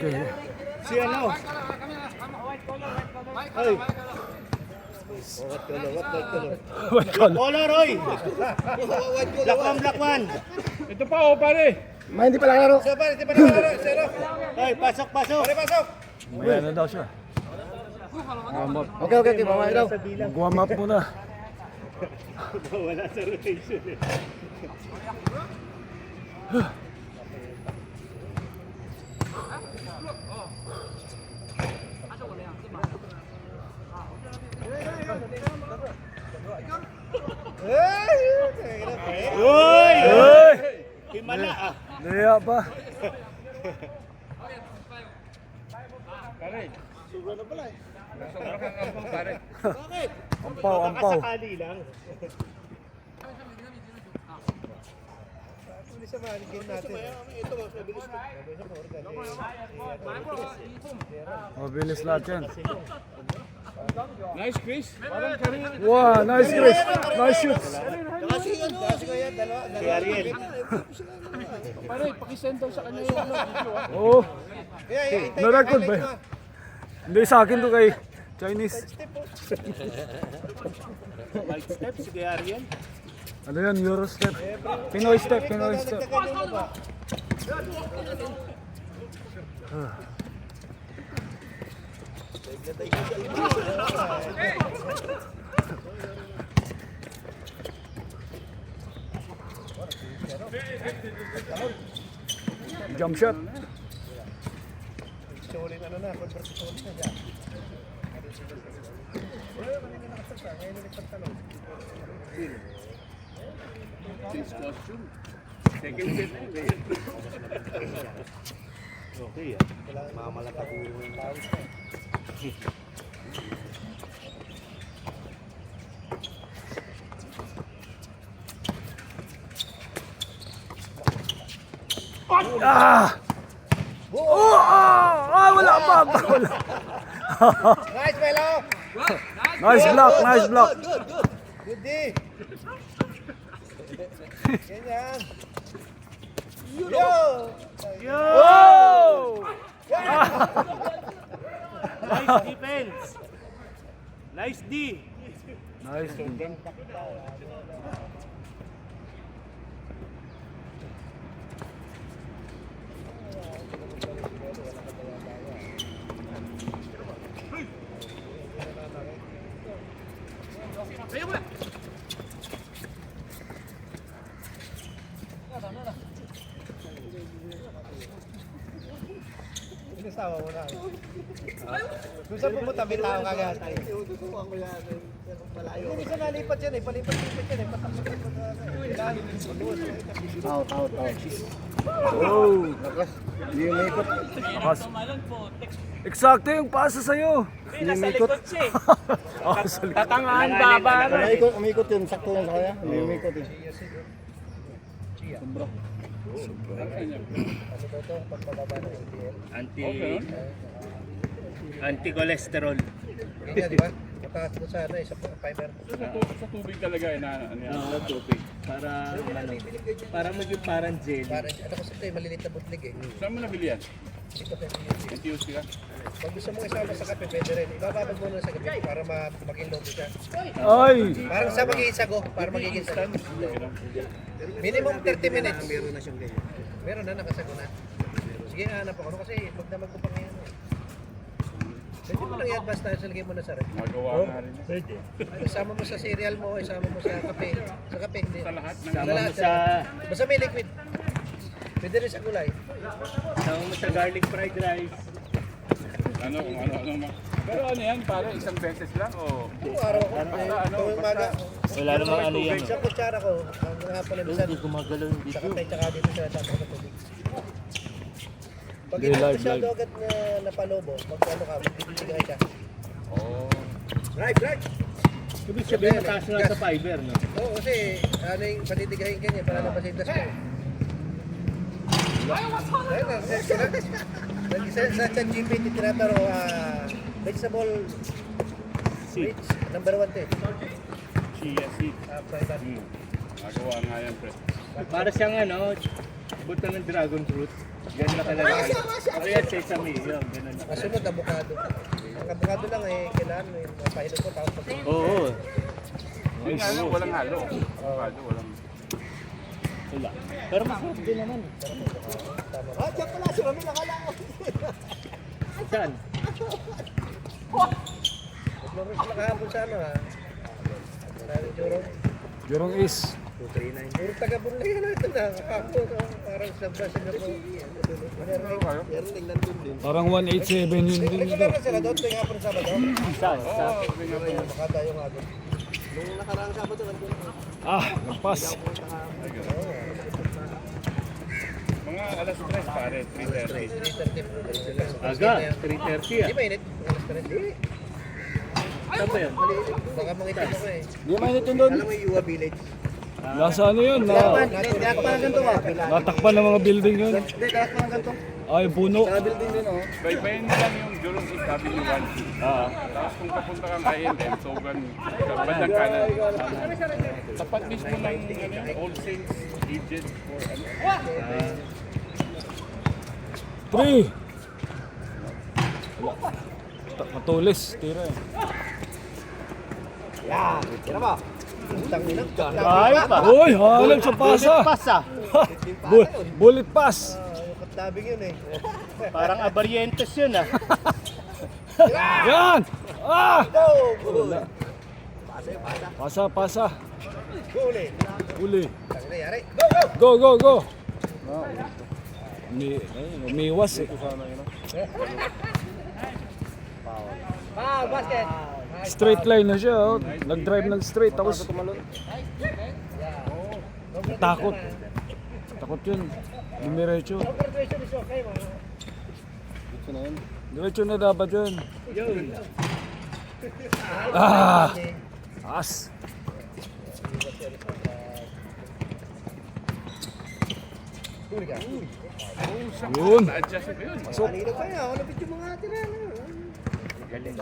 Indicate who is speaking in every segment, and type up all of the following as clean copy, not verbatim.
Speaker 1: Okay.
Speaker 2: Si ano? Ay.
Speaker 1: What color?
Speaker 2: Color, Roy. Black one, black one.
Speaker 3: Ito pa, pare.
Speaker 1: Hindi pa laro.
Speaker 2: Ay, pasok, pasok.
Speaker 1: May ano daw siya.
Speaker 4: Okay, mamaya daw.
Speaker 1: Mag-warm up muna.
Speaker 2: Wala sa rotation eh. Uy!
Speaker 1: Uy!
Speaker 2: Himala ah.
Speaker 1: Liya pa.
Speaker 3: Pare. Sobra na pala eh. Sobra kang ampang, pare.
Speaker 2: Bakit?
Speaker 1: Ampaw,
Speaker 2: Baka
Speaker 1: ampaw.
Speaker 2: sakali lang.
Speaker 1: Mabilis lahat yan.
Speaker 3: Nice, Chris.
Speaker 1: Wow, nice Chris. Nice shoot.
Speaker 2: Si Ariel.
Speaker 3: Pare, pakisend daw sa kanya yung video.
Speaker 1: Oo. Na-record ba yun? Hindi sa akin to kay Chinese.
Speaker 2: Right step, si Ariel.
Speaker 1: Ano yan? Euro step. Pinoy step, Pinoy step. Jump shot.
Speaker 3: Change costume. Second set na yun.
Speaker 2: Okay ah. Mamalat ako yung tao.
Speaker 1: Ah! Oh! Ah! Wala pa! Wala.
Speaker 4: Nice, Melo!
Speaker 1: Nice block, nice block.
Speaker 4: Good D! Ganyan! Yo!
Speaker 1: Oh!
Speaker 2: Nice defense. Nice D.
Speaker 1: Nice.
Speaker 4: Inasawa mo na. Kung saan pumunta, may tao kagad. Hindi siya nalipat yan eh. Palipat-lipat yan eh. Out.
Speaker 1: Oh!
Speaker 4: Hindi yung ikot.
Speaker 1: Pass. Eksakto yung pasa sa'yo.
Speaker 2: Nasa likod siya eh.
Speaker 1: Oh, sa likod.
Speaker 2: Tatangaan baba.
Speaker 4: Umikot yun. Sakto yun sa kaya. Hindi umikot yun.
Speaker 2: Anti-cholesterol.
Speaker 4: Ganyan, di ba? Mataas ko sa ano eh. Sa fiber.
Speaker 3: Sa tubig talaga eh.
Speaker 2: Oo, tubig. Para maging parang jelly.
Speaker 4: Parang, ano kasi ito eh. Maliliit na butlig eh.
Speaker 3: Saan mo nabili yan?
Speaker 4: Dito tayo.
Speaker 3: NTUC ka?
Speaker 4: Pag gusto mo isama sa kape, pwede rin. Ibababag mo na sa kape para maging logo siya.
Speaker 1: Ay!
Speaker 4: Parang sa magiging sago, para magiging sago. Minimum 30 minutes. Meron na siyang ganyan. Meron na, nakasago na. Sige, hanap ako. Kasi magdamag ko pa ngayon. Pwede mo lang i-advance tayo, salagay mo na sa rep.
Speaker 3: Magawa na rin.
Speaker 2: Pwede.
Speaker 4: Isama mo sa cereal mo, isama mo sa kape. Sa kape, hindi.
Speaker 3: Sa lahat ng...
Speaker 2: Sama mo sa
Speaker 4: Basta may liquid. Pwede rin sa gulay.
Speaker 2: garlic fried rice.
Speaker 3: Ano. Pero ano yan, pare? Isang beses lang o...
Speaker 4: Kung araw ko, gawing maga.
Speaker 2: Wala namang ano yan.
Speaker 4: Sa kutsara ko, ang hapon na minsan,
Speaker 2: Gumagalaw yung
Speaker 4: sa
Speaker 2: video.
Speaker 4: kape, tsaka dito sa tapos sa tubig. Pag
Speaker 1: Hindi,
Speaker 4: hindi
Speaker 1: live,
Speaker 4: masyado agad na napalobo, magkano ka, magbibiligay ka.
Speaker 3: Oh.
Speaker 4: Right.
Speaker 2: Ibig sabihin mataas na sa fiber, no?
Speaker 4: Oo, kasi ano yung patitigahin ka niya para labas yung das mo. Sa ChatGPT tinataro, vegetable
Speaker 2: Seed.
Speaker 4: rich, number 1 din.
Speaker 3: Chia seed.
Speaker 4: Private.
Speaker 3: Magawa nga yan, pre.
Speaker 2: Para siyang ano, buto ng dragon fruit. Ganun na talaga. Kaya sesame, yun, ganun na.
Speaker 4: Kasunod, avocado. Ang avocado lang eh, kailangan eh, mapahilot ko tapos pag
Speaker 2: Oo.
Speaker 3: Yung ano, walang halo. Avocado, walang...
Speaker 2: Wala. Pero masarap din naman.
Speaker 4: tama. Ah, diyan pala si Mami, nakala ko.
Speaker 2: Saan?
Speaker 4: Nagloris sila kahapon sa ano ha. Sabi Juro,
Speaker 1: Jurong East.
Speaker 2: 239.
Speaker 4: puro taga-Bunlay na ito na. Kahapon, parang sabdasan na po. Meron nandun din.
Speaker 1: Parang 187 yun din
Speaker 4: Regular
Speaker 1: dito.
Speaker 4: na sila doon, tuwing hapon Sabado.
Speaker 2: Saan? Sa...
Speaker 4: Baka tayo nga doon. Nung nakaraang Sabado, nandun ako.
Speaker 1: Ah, nagpas.
Speaker 3: Mga alas 3 pare, 3:30.
Speaker 4: 3:30.
Speaker 2: Aga, 3:30 ah.
Speaker 4: Di ba init? Alas ka rin. Di.
Speaker 2: Saan ba yun?
Speaker 4: Baka mangitin ako eh.
Speaker 1: Di mainit yun doon.
Speaker 4: Alam mo yung Yuwa Village?
Speaker 1: Nasa ano yun?
Speaker 4: Nakakpan ganito ka.
Speaker 1: Natakpan ng mga building yun.
Speaker 4: Hindi, nakakpan ganito.
Speaker 1: Ay, puno.
Speaker 4: Building din oh.
Speaker 3: Baybayin mo lang yung Jurong East Avenue 1.
Speaker 2: Ah.
Speaker 3: Tapos kung papunta kang INM, Sogan, bandang kanan. Tapat mismo ng ano, yun, All Saints Agent for ano.
Speaker 1: 3. Matulis. Tira eh.
Speaker 4: Yeah, tira mo. Utang ninang.
Speaker 2: Ay, pa.
Speaker 1: Uy, hanap sa pasa.
Speaker 2: Pasa.
Speaker 1: Bullet pass.
Speaker 4: Yung katlabing yun eh.
Speaker 2: Parang Abarientes yun ah.
Speaker 1: Yan! Ah!
Speaker 4: Go! Good.
Speaker 1: Pasa, pasa.
Speaker 4: Huli.
Speaker 1: Uli.
Speaker 4: Tangin na yari. Go, go!
Speaker 1: Go, go, go! Umiwas eh.
Speaker 4: Ah, basket.
Speaker 1: Straight line na siya. Oh. Nag-drive ng straight. Tapos takot. Takot yun. Dumiretso.
Speaker 4: Graduation is okay, man.
Speaker 1: Diretso na dapat yun.
Speaker 2: Yun.
Speaker 1: Ah! As!
Speaker 4: Huli ka.
Speaker 1: Yun!
Speaker 3: Na-adjust mo yun.
Speaker 4: Kanina pa yan. Ano bityo mga tira?
Speaker 2: Galing.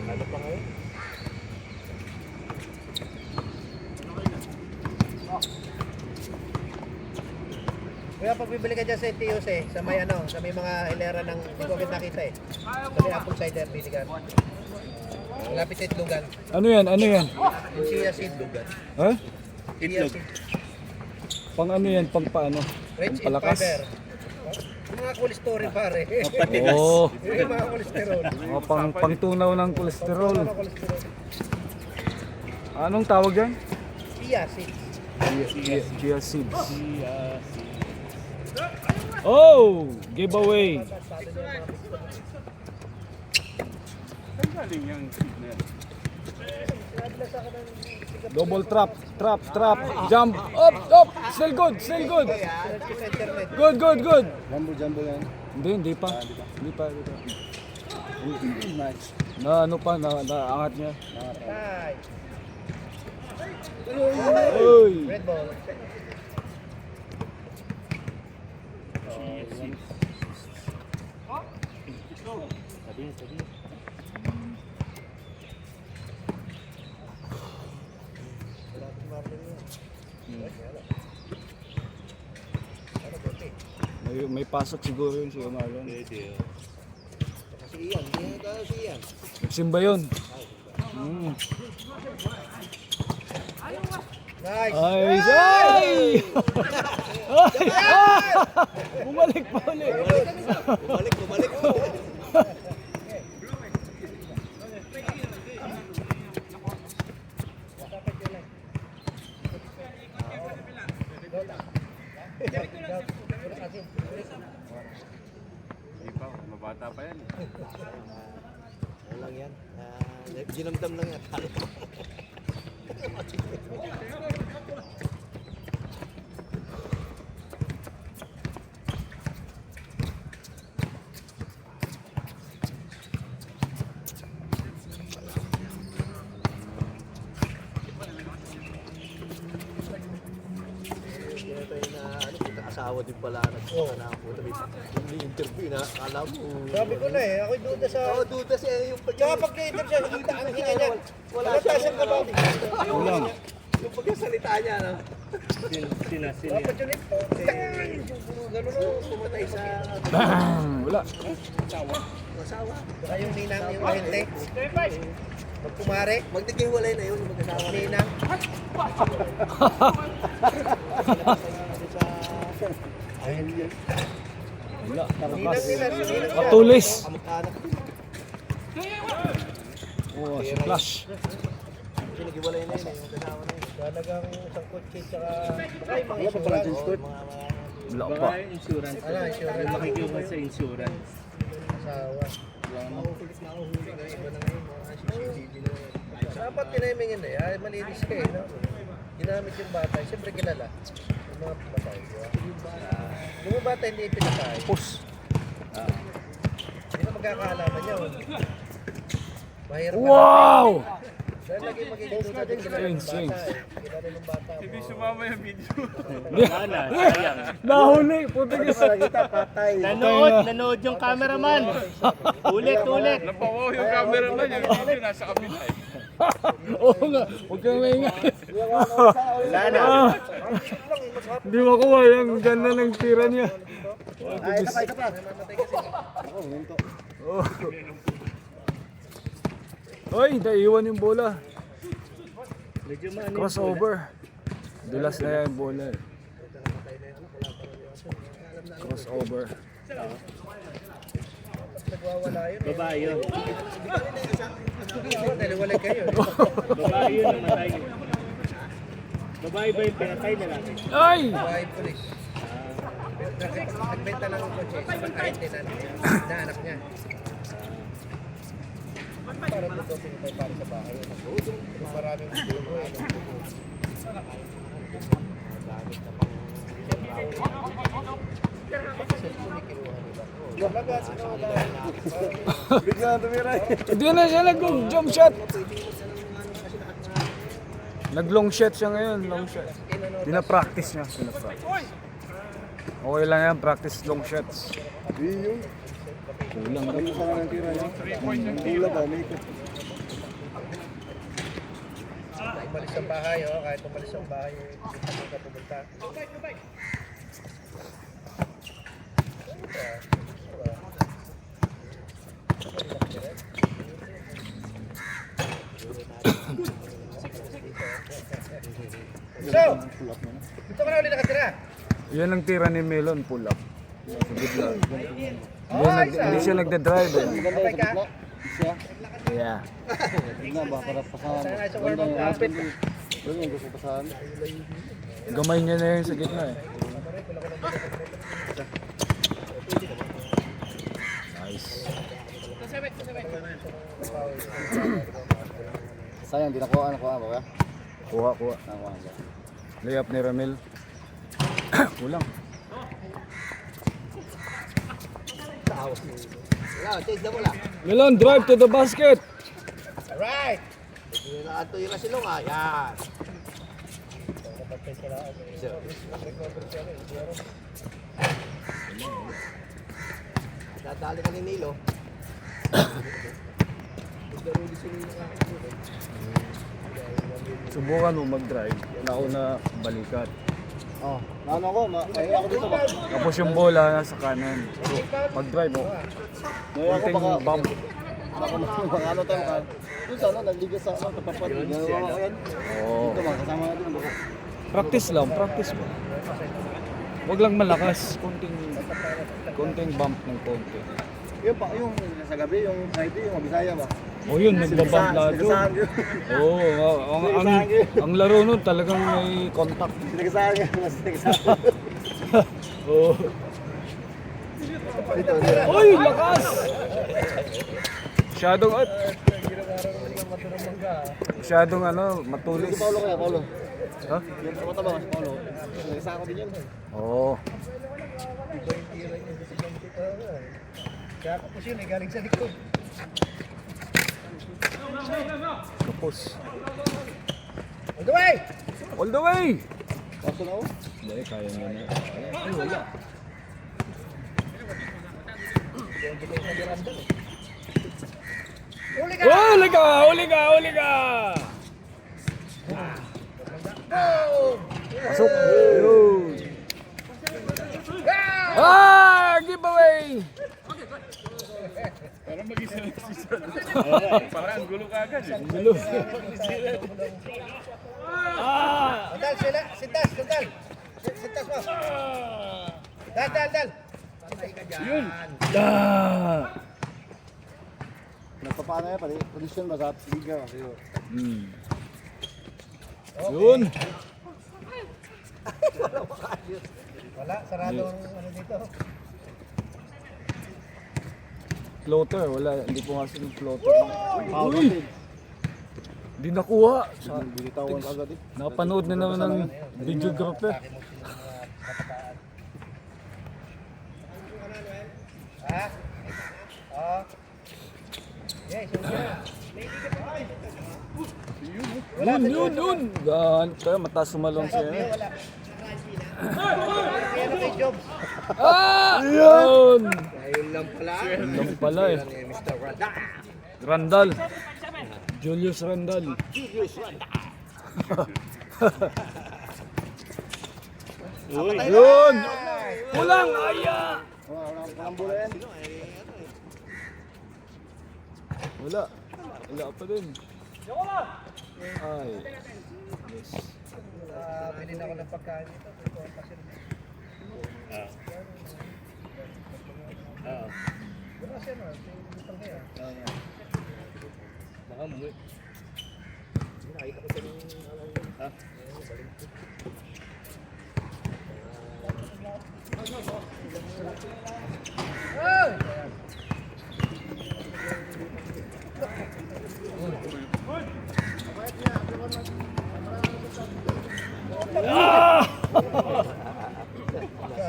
Speaker 4: Ano pa ngayon? Kaya pag bibili ka dyan sa Etios eh, sa may ano, sa may mga hilera ng, hindi ko agad nakita eh. Sa may apple cider vinegar. Malapit sa Itlogan.
Speaker 1: Ano yan? Ano yan?
Speaker 4: Yung chia seed.
Speaker 1: Ha?
Speaker 4: Chia seed.
Speaker 1: Pang ano yan? Pang paano?
Speaker 4: Rich in
Speaker 1: Palakas?
Speaker 4: fiber. Yung mga cholesterol pare.
Speaker 2: Patigas.
Speaker 1: Oo.
Speaker 4: Yung mga cholesterol.
Speaker 1: Oh, pang tunaw ng kolesterol.
Speaker 4: Mga cholesterol.
Speaker 1: Anong tawag yan?
Speaker 4: Chia seed.
Speaker 1: Chia seeds. Oh! Giveaway.
Speaker 3: Saan galing yung seed na yan?
Speaker 1: Double trap. Trap, trap. Jump. Up, up. Still good. Still good.
Speaker 4: Sa internet.
Speaker 1: Good, good, good.
Speaker 4: Jumbo yan.
Speaker 1: Hindi pa. Hindi pa. Na ano pa, naangat niya.
Speaker 4: Ay.
Speaker 1: Uy!
Speaker 4: Red ball.
Speaker 2: Sabihin, sabihin.
Speaker 1: May pasok siguro yun si Umalon.
Speaker 2: Pwede.
Speaker 4: Si Ian. Hindi na tayo si Ian.
Speaker 1: Simba yun.
Speaker 4: Nice.
Speaker 1: Ay! Ay! Ay! Bumalik pa ulit.
Speaker 4: Bumalik.
Speaker 3: Hindi pa, mabata pa yan.
Speaker 4: Lang yan. Ginamdam lang yan.
Speaker 5: asawa din pala na ako. Yung interview na, akala mo.
Speaker 4: Sabi ko na eh, ako'y duda sa...
Speaker 5: Oo, duda siya yung
Speaker 4: Tsaka pagka-interview siya, nakita ang hinga niya.
Speaker 5: Wala
Speaker 4: Wala
Speaker 5: siya.
Speaker 4: siyang kabaw.
Speaker 1: Kulang.
Speaker 5: Yung pagkasalita niya, no?
Speaker 2: Sina.
Speaker 4: Dapat yun eh. Ganun o, pumatay sa...
Speaker 1: Wala.
Speaker 5: Asawa.
Speaker 4: Saka yung ninang, yung ahente. Magkumare.
Speaker 5: Magtigiwalay na yun, yung mag-asawa.
Speaker 4: Ninang.
Speaker 1: Wala.
Speaker 4: Ninang nila. Ninang siya.
Speaker 1: Matulis.
Speaker 5: Kamag-anak.
Speaker 1: Oh, si Flash.
Speaker 5: Pinagiwalay na yun, yung mag-asawa na yun.
Speaker 4: Talagang isang kotse tsaka... Baka yung mga insurance.
Speaker 1: Wala pa.
Speaker 2: Baka yung insurance.
Speaker 4: Ano, insurance?
Speaker 2: Yung makikiuha sa insurance.
Speaker 4: Asawa.
Speaker 5: Mahuhulit na ngayon, iba na ngayon, mga CCTV na yun.
Speaker 4: Dapat tinimingin na eh. Ay, malinis ka eh. No? Ginamit yung bata. Siyempre kilala. Yung mga bata. Di ba? Yung mga bata hindi pinatay.
Speaker 1: Pus.
Speaker 4: Hindi na magkakaalaman niya. Oh. Mahirap.
Speaker 1: Wow!
Speaker 4: Dahil lagi magiging duda din kilala ng
Speaker 1: Swing,
Speaker 4: bata eh. Kilala ng bata.
Speaker 3: Hindi sumama yung video.
Speaker 2: Wala, sayang.
Speaker 1: Nahuli. Putik isa.
Speaker 2: Nanood yung cameraman. Ulit.
Speaker 3: Napawaw yung cameraman, yung video nasa kabila eh.
Speaker 1: Oo nga. Huwag kang maingay.
Speaker 2: Wala na.
Speaker 1: Hindi makuha yung ganda ng tira niya.
Speaker 5: Ay, ito pa.
Speaker 4: Mamatay kasi.
Speaker 1: Oh. Hoy, naiwan yung bola.
Speaker 2: Medyo maano.
Speaker 1: Crossover. Dulas na yung bola eh. Crossover.
Speaker 4: Nagwawala yun.
Speaker 2: Babae yun.
Speaker 4: Dahil wala kayo.
Speaker 2: Babae yun namatay. Babae ba yung pinatay na natin?
Speaker 1: Ay!
Speaker 4: Bahay police. Nagbenta lang ng kotse. Sa pagkainte na anak niya. Para dito pinitay para sa bahay. Yung maraming dugo eh.
Speaker 1: Hindi na siya nag-jump shot. Nag-long shot siya ngayon, long shot. Pina-practice niya. Okay lang yan, practice long shots. Kulang daw.
Speaker 3: 3 points yung tira.
Speaker 4: Kahit umalis ang bahay, oh, kahit umalis ang bahay, hindi ka pumunta. So, dito ka na ulit nakatira.
Speaker 1: Yan ang tira ni Melon, pull up. Sa bigla. Hindi siya nagda-drive eh.
Speaker 4: Okay ka?
Speaker 1: Yeah.
Speaker 4: Sana sa warm-up lapit.
Speaker 1: Gamay niya na yun sa gitna eh. Nice.
Speaker 5: Sayang, di nakuha ba?
Speaker 1: Kuha. Layup ni Ramil. Kulang.
Speaker 5: Wala, change na wala.
Speaker 1: Melon, drive to the basket.
Speaker 4: Alright!
Speaker 5: Ato yung nasilong yan. Dadali ka ni Nilo.
Speaker 1: Subukan mo mag-drive. Nauna balikat.
Speaker 5: Oh, ano ko, ay ako dito ba?
Speaker 1: Tapos yung bola nasa kanan. So, pag-drive mo. Kunting bump.
Speaker 5: Baka ano tayo ka. Doon sana nagliga sa ano tapapat. Ginawa ko yan.
Speaker 1: Oo.
Speaker 5: Ito mga kasama natin bako.
Speaker 1: Practice mo. Huwag lang malakas. Konting bump ng konti.
Speaker 5: Yung pa yung sa gabi yung Friday yung Bisaya ba?
Speaker 1: O yun, nagbabump lalo. Oo, ang laro nun talagang may contact.
Speaker 5: Sinagasaan nga, mas sinagasaan.
Speaker 1: Oo. Uy, lakas! Masyadong matulis.
Speaker 5: Paulo kaya, Paulo.
Speaker 1: Ha?
Speaker 5: Yung mataba si Paulo. Sinagasaan ko din yun.
Speaker 1: Oo.
Speaker 4: Kaya kapos yun eh, galing sa likod.
Speaker 1: Kapos.
Speaker 4: All the way!
Speaker 1: All the way!
Speaker 5: Kaso na ako.
Speaker 1: Hindi, kaya nyo na. Ay, wala.
Speaker 4: Huli ka!
Speaker 1: Huli ka! Huli ka! Huli ka! Pasok! Yun! Ah! Giveaway!
Speaker 3: Para mag-isa lang si John. Parang ang gulo ka agad eh.
Speaker 1: Gulo. Ah!
Speaker 4: Dal, sila. Sintas, dal. Sintas mo. Dal.
Speaker 3: Yun!
Speaker 1: Ah!
Speaker 5: Nagpapaano yan, pati condition ba sa liga kasi yun.
Speaker 1: Hmm. Yun!
Speaker 4: Wala, sarado ang ano dito.
Speaker 1: Floater, wala. Hindi ko nga yung floater.
Speaker 5: Foul
Speaker 1: Uy!
Speaker 5: kasi.
Speaker 1: Di nakuha.
Speaker 5: Binitawan ka agad eh.
Speaker 1: Napanood na naman ng videographer.
Speaker 4: Ha? Oh. Yes,
Speaker 1: Yun! Gan, kaya mataas sumalong siya.
Speaker 4: Wala. Kaya na kay Jobs.
Speaker 1: Ah! Yun!
Speaker 4: Ayun lang pala.
Speaker 1: Yun lang pala eh.
Speaker 4: Mr. Rada.
Speaker 1: Randall. Julius Randall. Yun! Kulang! Aya!
Speaker 5: Walang bola yan.
Speaker 1: Wala. Wala pa din. Ay. Yes.
Speaker 4: Bilhin ako ng pagkain dito. Ito ang pasin. Wala siya no. Ito kaya.
Speaker 2: Baka mo.
Speaker 4: Nakita ko sa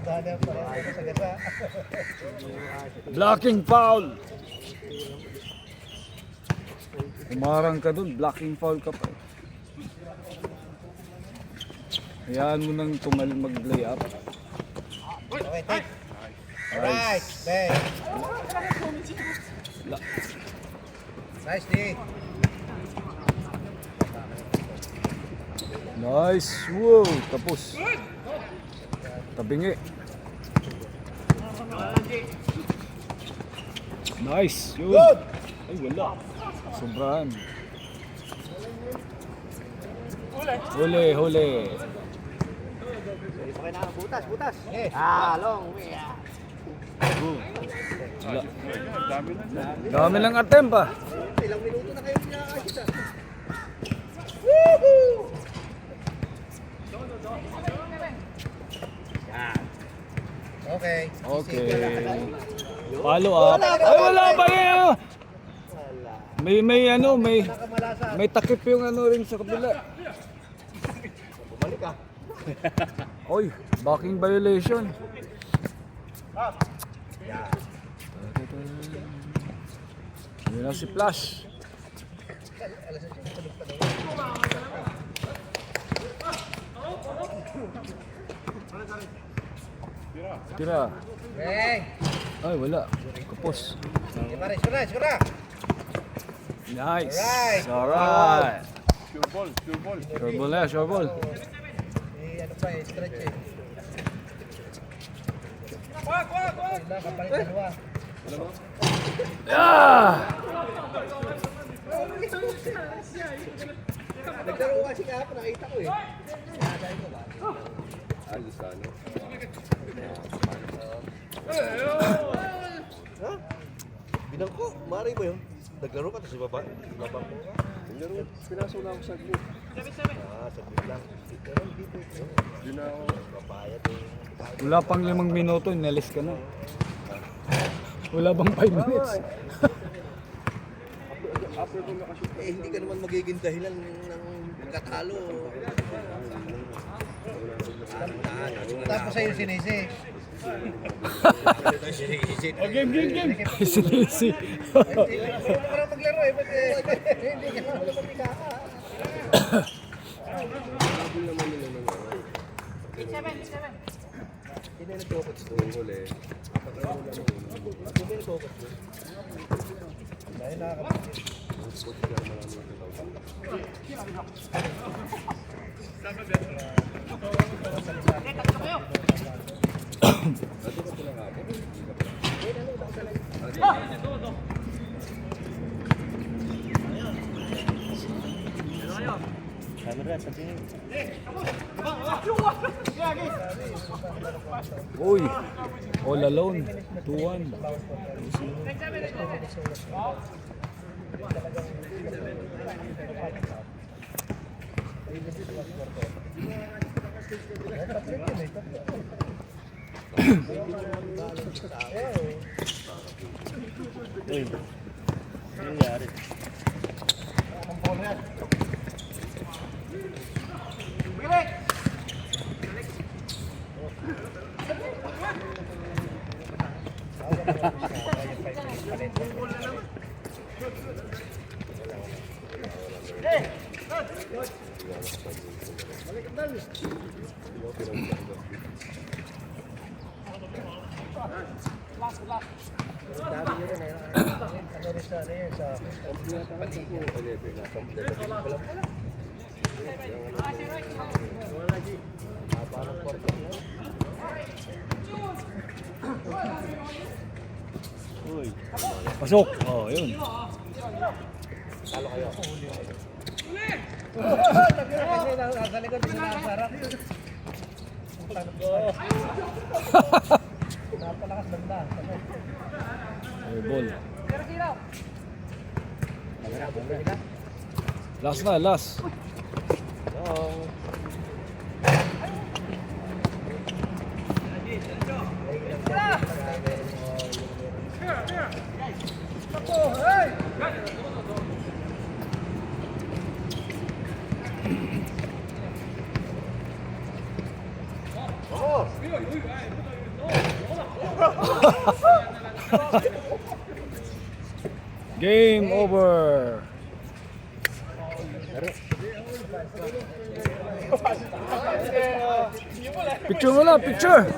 Speaker 4: Kadaan pa rin sa gasa.
Speaker 1: Blocking foul. Umarang ka dun, blocking foul ka pa. Hayaan mo nang mag-lay up.
Speaker 4: Okay, take. Alright, bang. Nice, D.
Speaker 1: Nice. Wow, tapos. Tabingi. Nice. Yun.
Speaker 4: Good.
Speaker 1: Ay, wala. Sobrahan. Huli.
Speaker 4: Okay na, butas. Yes.
Speaker 1: Wala.
Speaker 3: Dami na.
Speaker 1: Dami lang attempt ah.
Speaker 4: Ilang minuto na kayo pinakakita. Okay.
Speaker 1: Okay. Follow up. Ay, wala ba yan? May takip yung ano rin sa kabila.
Speaker 4: Bumalik ka.
Speaker 1: Oy, backing violation. Yun na si Flash. Tira.
Speaker 4: Bang.
Speaker 1: Ay, wala. Kapos.
Speaker 4: Sige pare, sura.
Speaker 1: Nice.
Speaker 4: Alright.
Speaker 1: Alright.
Speaker 3: Sure ball.
Speaker 1: Sure ball na, sure ball.
Speaker 4: Ano pa eh, stretch eh. Wag! Kapalit dalawa.
Speaker 1: Ah!
Speaker 4: Naglaro kasi kahapon, nakita ko eh.
Speaker 5: Binang ko, mari mo yun. Naglaro ka, tapos ibaba mo ka. Naglaro, pinaso na ako sa group. Saglit lang. Pero dito ito.
Speaker 3: Hindi na ako.
Speaker 5: Papayat eh.
Speaker 1: Wala pang 5 minuto, inalis ka na. Wala bang 5 minutes?
Speaker 3: After ko nakashoot.
Speaker 5: Eh, hindi ka naman magiging dahilan ng pagkatalo.
Speaker 4: Tapos sa'yo sinisi.
Speaker 3: Oh, game.
Speaker 1: Sinisi.
Speaker 4: Hindi ka na maglaro eh. Ba't hindi ka na magpapika.
Speaker 5: Hindi na nag-focus doon ko eh. Hindi na focus doon. Dahil nakakapagod. Focus ka naman ang mga tao.
Speaker 2: Camera, sabihin.
Speaker 1: Uy, all alone. 2-1.
Speaker 2: Uy, ano nangyari? Uy,
Speaker 1: Pasok. Oh, yun.
Speaker 4: Nasa likod din na sarap. Napalakas banda.
Speaker 1: Ay, ball. Last na, last. Game over. Picture mo na, picture.